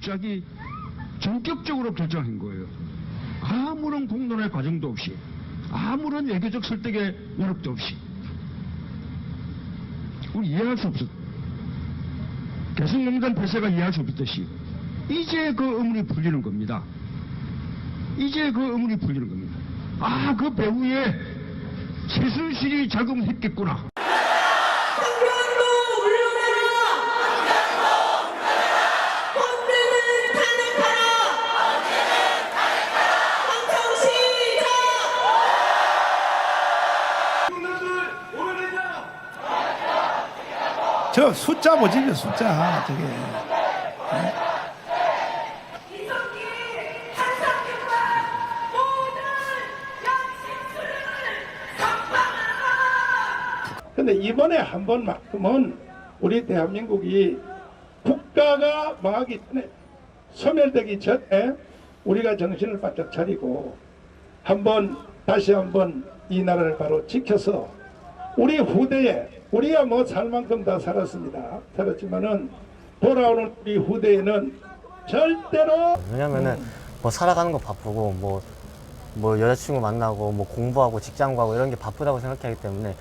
갑자기 전격적으로 결정한 거예요. 아무런 공론의 과정도 없이, 아무런 외교적 설득의 노력도 없이. 우리 이해할 수 없었. 개성공단 폐쇄가 이해할 수 없었듯이 이제 그 의문이 풀리는 겁니다. 이제 그 의문이 풀리는 겁니다. 아, 그 배후에 최순실이 자금했겠구나. 저 숫자 뭐지, 숫자 저게. 근데 이번에 한 번만큼은 우리 대한민국이 국가가 망하기 전에, 소멸되기 전에 우리가 정신을 바짝 차리고 다시 한번 이 나라를 바로 지켜서 우리 후대에, 우리가 뭐 살 만큼 다 살았지만은 돌아오는 우리 후대에는 절대로. 왜냐면은 뭐 살아가는 거 바쁘고 뭐 여자친구 만나고 뭐 공부하고 직장 가고 이런 게 바쁘다고 생각하기 때문에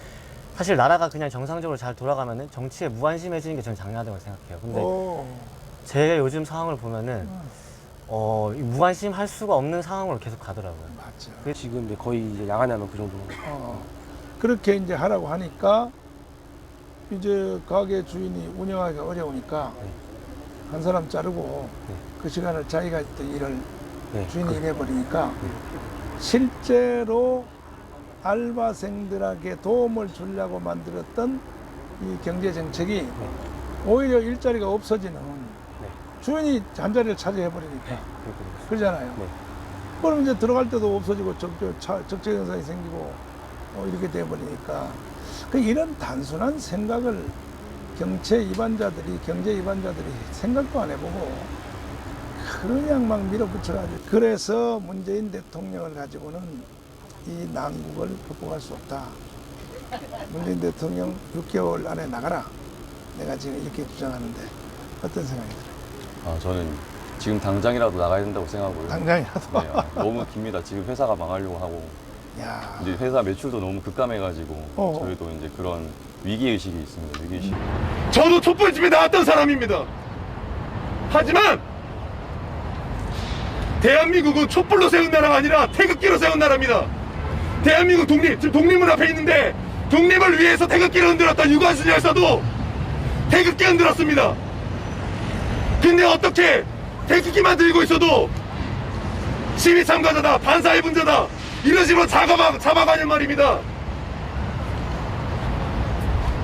사실 나라가 그냥 정상적으로 잘 돌아가면은 정치에 무관심해지는 게 저는 당연하다고 생각해요. 근데 제 요즘 상황을 보면은 이 무관심할 수가 없는 상황으로 계속 가더라고요. 맞죠. 지금 거의 이제 야간에 하면 그 정도. 그렇게 이제 하라고 하니까 이제 가게 주인이 운영하기가 어려우니까 한 사람 자르고 그 시간을 자기가 또 일을 주인이 일해버리니까 실제로 알바생들에게 도움을 주려고 만들었던 이 경제 정책이 오히려 일자리가 없어지는, 주인이 잠자리를 차지해버리니까 그러잖아요. 그럼 이제 들어갈 때도 없어지고 적재 현상이 생기고 이렇게 돼버리니까 이런 단순한 생각을 경제 입안자들이 생각도 안 해보고 그냥 막 밀어붙여가지고, 그래서 문재인 대통령을 가지고는 이 난국을 극복할 수 없다. 문재인 대통령 6개월 안에 나가라. 내가 지금 이렇게 주장하는데 어떤 생각이 들어요? 저는 지금 당장이라도 나가야 된다고 생각하고요. 당장이라도? 네, 너무 깁니다. 지금 회사가 망하려고 하고, 야. 이제 회사 매출도 너무 급감해가지고 저희도 이제 그런 위기의식이 있습니다. 위기의식. 저도 촛불집에 나왔던 사람입니다. 하지만 대한민국은 촛불로 세운 나라가 아니라 태극기로 세운 나라입니다. 대한민국 지금 독립문 앞에 있는데 독립을 위해서 태극기를 흔들었던 유관순 열사도 태극기 흔들었습니다. 근데 어떻게 태극기만 들고 있어도 시위 참가자다, 반사회분자다, 이런 식으로 잡아가는 말입니다.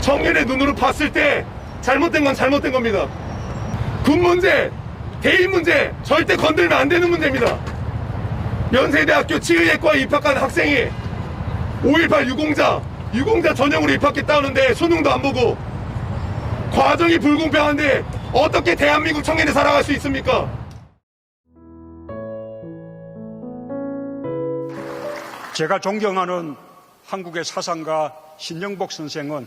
청년의 눈으로 봤을 때 잘못된 건 잘못된 겁니다. 군 문제, 대인 문제 절대 건들면 안 되는 문제입니다. 연세대학교 치의학과에 입학한 학생이 5.18 유공자 전형으로 입학했다는데 수능도 안 보고, 과정이 불공평한데 어떻게 대한민국 청년이 살아갈 수 있습니까? 제가 존경하는 한국의 사상가 신영복 선생은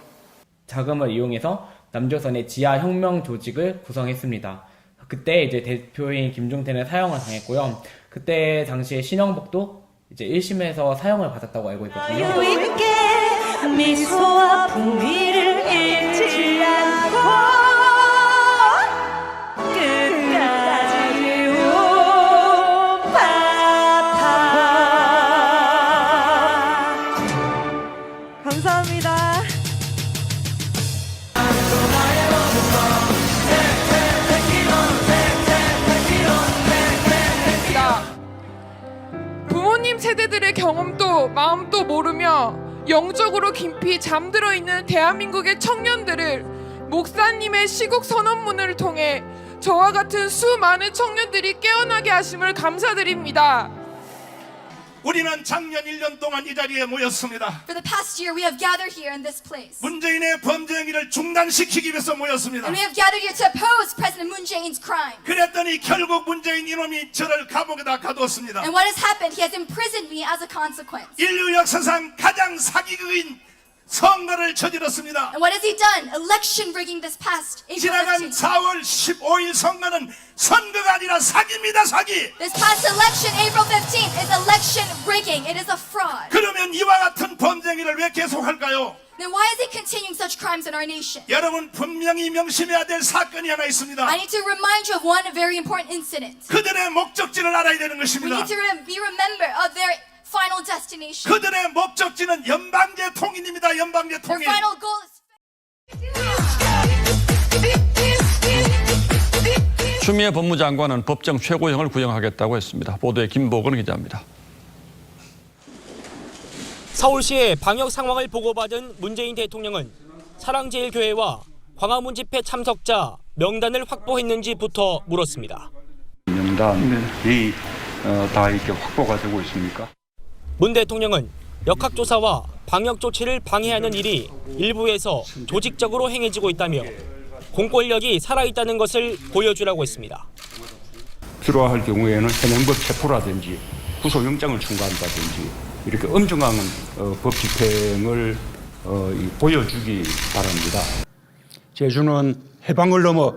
자금을 이용해서 남조선의 지하 혁명 조직을 구성했습니다. 그때 이제 대표인 김종태는 사형을 당했고요. 그때 당시에 신영복도 이제 1심에서 사형을 받았다고 알고 있거든요. 미소와 풍미를 잃지 않고 끝까지 오빠타. 감사합니다. 부모님 세대들의 경험도 마음도 모르며 영적으로 깊이 잠들어 있는 대한민국의 청년들을 목사님의 시국 선언문을 통해 저와 같은 수많은 청년들이 깨어나게 하심을 감사드립니다. 우리는 작년 1년 동안 이 자리에 모였습니다. For the past year, we have gathered here in this place. 문재인의 범죄 행위를 중단시키기 위해서 모였습니다. And we have gathered here to oppose President Moon Jae-in's crime. 그랬더니 결국 문재인 이놈이 저를 감옥에다 가두었습니다. And what has happened? He has imprisoned me as a consequence. 인류 역사상 가장 사기극인 선거를 저질렀습니다. And what has he done? Election rigging this past April 지나간 15th. 4월 15일 선거는 선거가 아니라 사기입니다, 사기. This past election, April 15th, is election rigging. It is a fraud. 그러면 이와 같은 범죄를 왜 계속할까요? Then why is he continuing such crimes in our nation? 여러분 분명히 명심해야 될 사건이 하나 있습니다. I need to remind you of one very important incident. 그들의 목적지를 알아야 되는 We 것입니다. need to be remember of their final destination. 그들의 목적지는 연방제 통일입니다. 연방제 Their 통일. final goal is 추미애 법무장관은 법정 최고형을 구형하겠다고 했습니다. 보도에 김보근 기자입니다. 서울시의 방역 상황을 보고받은 문재인 대통령은 사랑제일교회와 광화문 집회 참석자 명단을 확보했는지부터 물었습니다. 명단이 다 이렇게 확보가 되고 있습니까? 문 대통령은 역학조사와 방역 조치를 방해하는 일이 일부에서 조직적으로 행해지고 있다며 공권력이 살아있다는 것을 보여주라고 했습니다. 필요할 경우에는 현행법 체포라든지 구속영장을 청구한다든지 이렇게 엄정한 법 집행을 보여주기 바랍니다. 제주는 해방을 넘어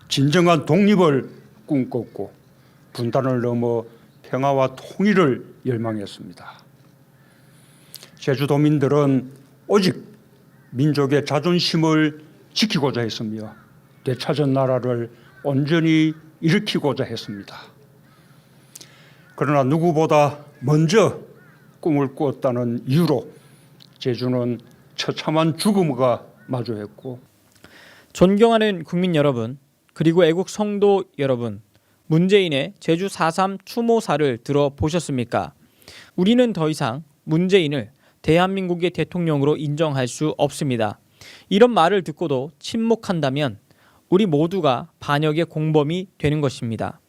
진정한 독립을 꿈꿨고 분단을 넘어 평화와 통일을 열망했습니다. 제주도민들은 오직 민족의 자존심을 지키고자 했으며 되찾은 나라를 온전히 일으키고자 했습니다. 그러나 누구보다 먼저 꿈을 꾸었다는 이유로 제주는 처참한 죽음과 마주했고, 존경하는 국민 여러분, 그리고 애국 성도 여러분, 문재인의 제주 4.3 추모사를 들어보셨습니까? 우리는 더 이상 문재인을 대한민국의 대통령으로 인정할 수 없습니다. 이런 말을 듣고도 침묵한다면 우리 모두가 반역의 공범이 되는 것입니다.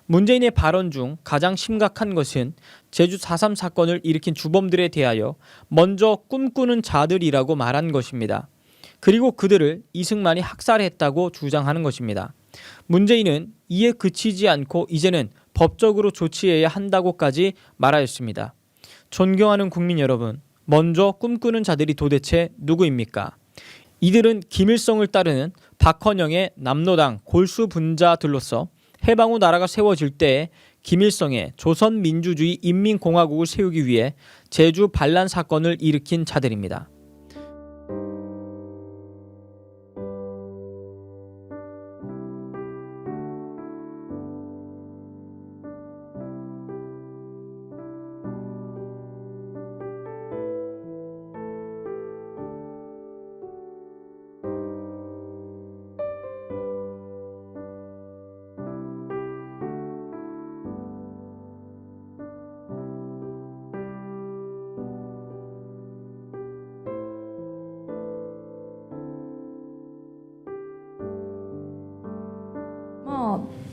문재인의 발언 중 가장 심각한 것은 제주 4.3 사건을 일으킨 주범들에 대하여 먼저 꿈꾸는 자들이라고 말한 것입니다. 그리고 그들을 이승만이 학살했다고 주장하는 것입니다. 문재인은 이에 그치지 않고 이제는 법적으로 조치해야 한다고까지 말하였습니다. 존경하는 국민 여러분, 먼저 꿈꾸는 자들이 도대체 누구입니까? 이들은 김일성을 따르는 박헌영의 남로당 골수 분자들로서 해방 후 나라가 세워질 때 김일성의 조선민주주의 인민공화국을 세우기 위해 제주 반란 사건을 일으킨 자들입니다.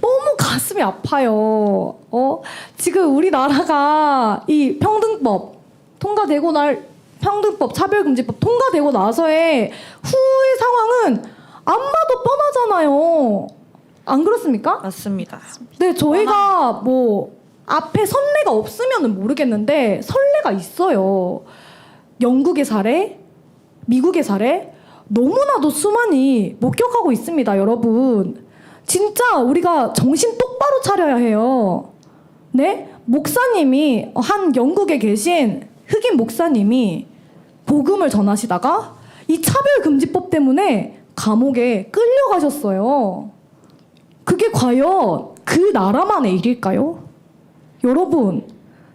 너무 가슴이 아파요. 지금 우리나라가 이 평등법 통과되고 평등법 차별금지법 통과되고 나서의 후의 상황은 안 봐도 뻔하잖아요. 안 그렇습니까? 맞습니다. 네, 저희가 뭐 앞에 선례가 없으면 모르겠는데 선례가 있어요. 영국의 사례, 미국의 사례 너무나도 수많이 목격하고 있습니다, 여러분. 진짜 우리가 정신 똑바로 차려야 해요. 네? 목사님이 한 영국에 계신 흑인 목사님이 복음을 전하시다가 이 차별금지법 때문에 감옥에 끌려가셨어요. 그게 과연 그 나라만의 일일까요? 여러분,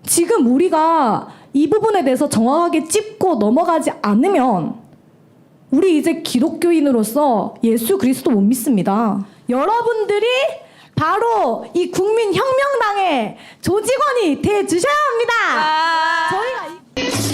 지금 우리가 이 부분에 대해서 정확하게 짚고 넘어가지 않으면 우리 이제 기독교인으로서 예수 그리스도 못 믿습니다. 여러분들이 바로 이 국민혁명당의 조직원이 돼 주셔야 합니다. 저희가